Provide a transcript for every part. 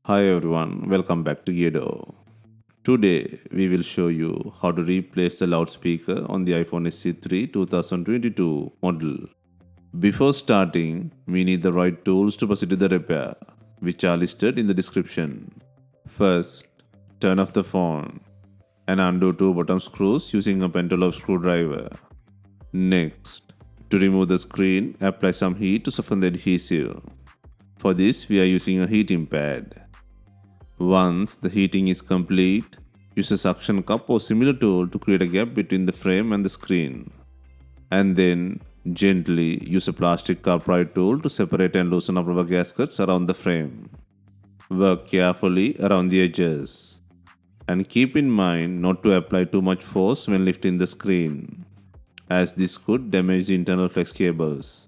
Hi everyone, welcome back to DYOR. Today we will show you how to replace the loudspeaker on the iPhone SE3 2022 model. Before starting, we need the right tools to proceed to the repair, which are listed in the description. First, turn off the phone and undo two bottom screws using a pentalobe screwdriver. Next, to remove the screen, apply some heat to soften the adhesive. For this, we are using a heating pad. Once the heating is complete, use a suction cup or similar tool to create a gap between the frame and the screen. And then gently use a plastic upright tool to separate and loosen up rubber gaskets around the frame. Work carefully around the edges. And keep in mind not to apply too much force when lifting the screen, as this could damage the internal flex cables.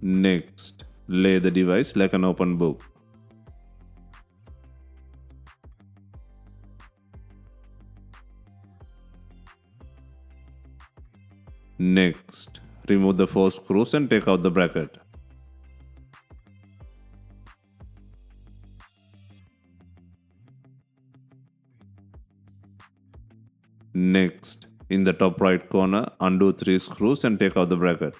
Next, lay the device like an open book. Next, remove the 4 screws and take out the bracket. Next, in the top right corner, undo 3 screws and take out the bracket.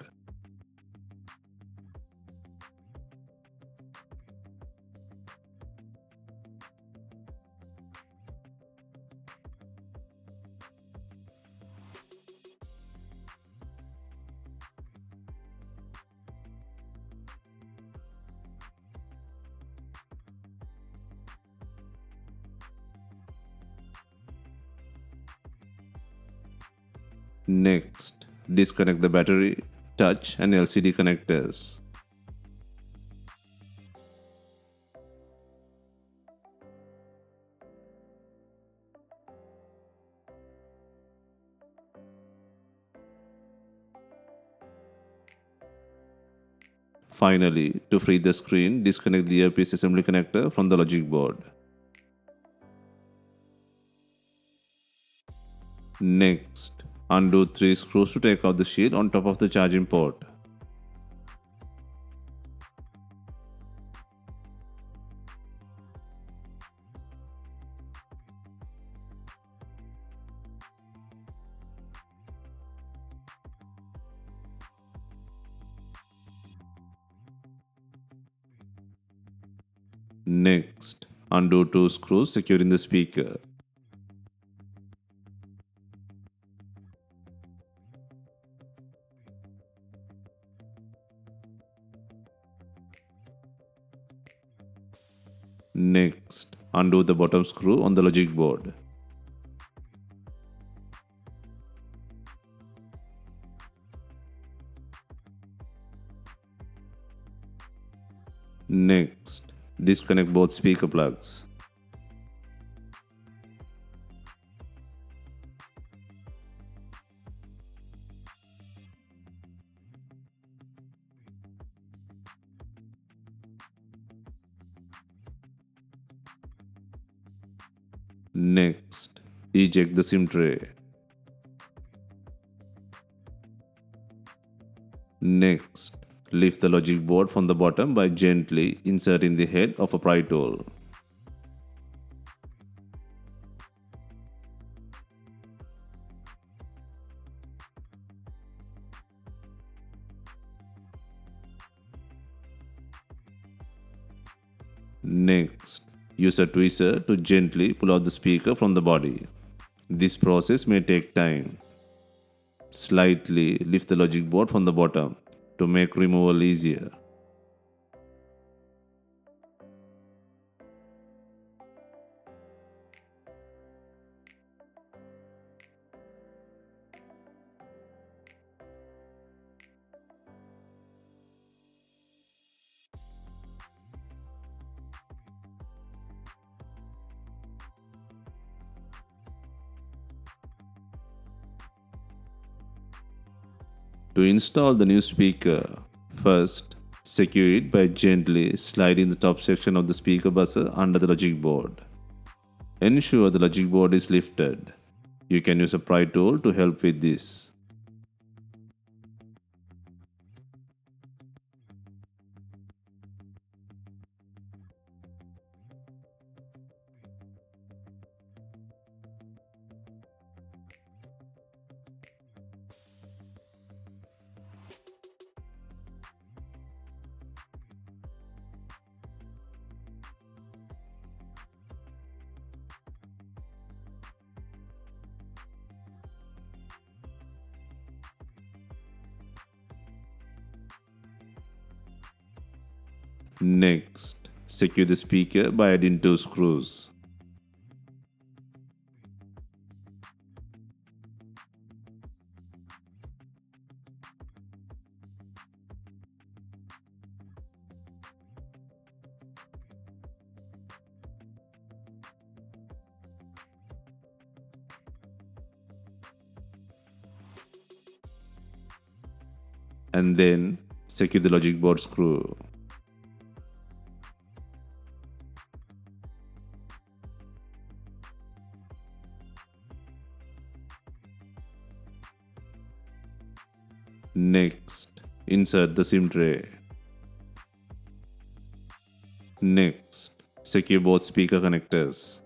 Next, disconnect the battery, touch and LCD connectors. Finally, to free the screen, disconnect the earpiece assembly connector from the logic board. Next, undo 3 screws to take out the shield on top of the charging port. Next, undo 2 screws securing the speaker. Next, undo the bottom screw on the logic board. Next, disconnect both speaker plugs. Next, eject the SIM tray. Next, lift the logic board from the bottom by gently inserting the head of a pry tool. Next, use a tweezer to gently pull out the speaker from the body. This process may take time. Slightly lift the logic board from the bottom to make removal easier. To install the new speaker, first secure it by gently sliding the top section of the speaker buzzer under the logic board. Ensure the logic board is lifted. You can use a pry tool to help with this. Next, secure the speaker by adding 2 screws. And then secure the logic board screw. Next, insert the SIM tray. Next, secure both speaker connectors.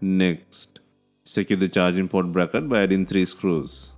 Next, secure the charging port bracket by adding 3 screws.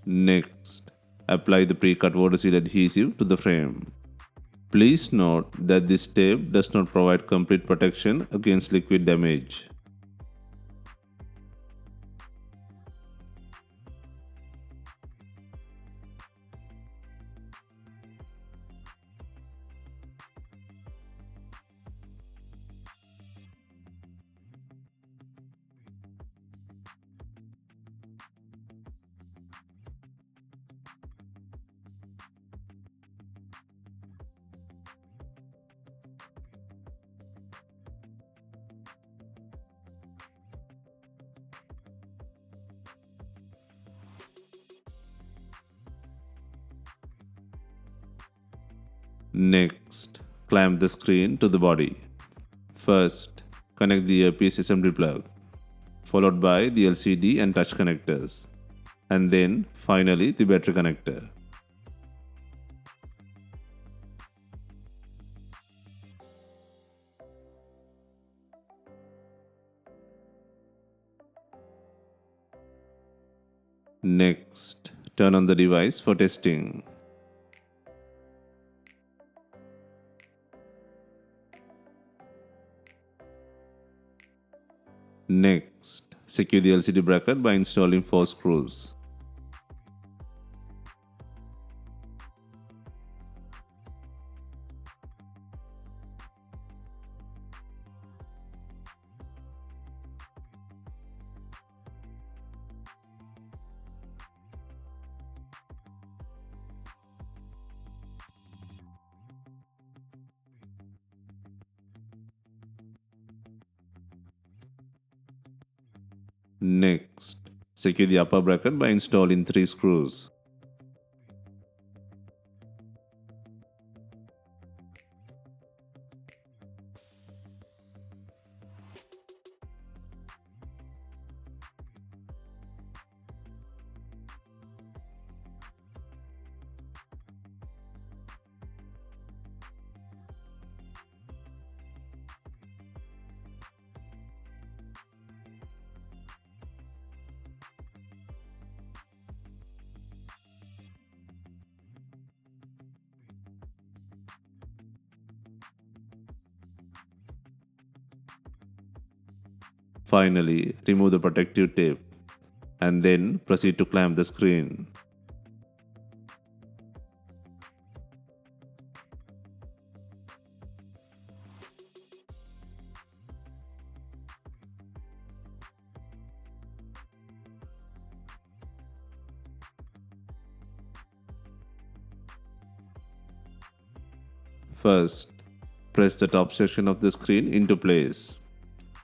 Next, apply the pre-cut water seal adhesive to the frame. Please note that this tape does not provide complete protection against liquid damage. Next, clamp the screen to the body. First, connect the earpiece assembly plug, followed by the LCD and touch connectors, and then finally the battery connector. Next, turn on the device for testing. Next, secure the LCD bracket by installing 4 screws. Next, secure the upper bracket by installing 3 screws. Finally, remove the protective tape and then proceed to clamp the screen. First, press the top section of the screen into place.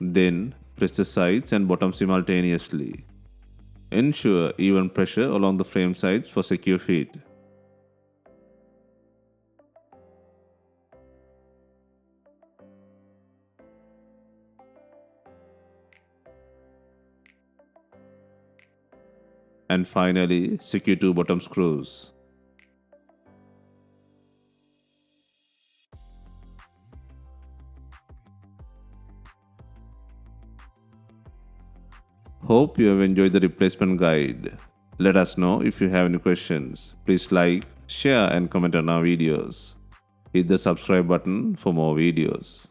Then, press the sides and bottom simultaneously. Ensure even pressure along the frame sides for secure fit. And finally, secure 2 bottom screws. Hope you have enjoyed the replacement guide. Let us know if you have any questions. Please like, share and comment on our videos. Hit the subscribe button for more videos.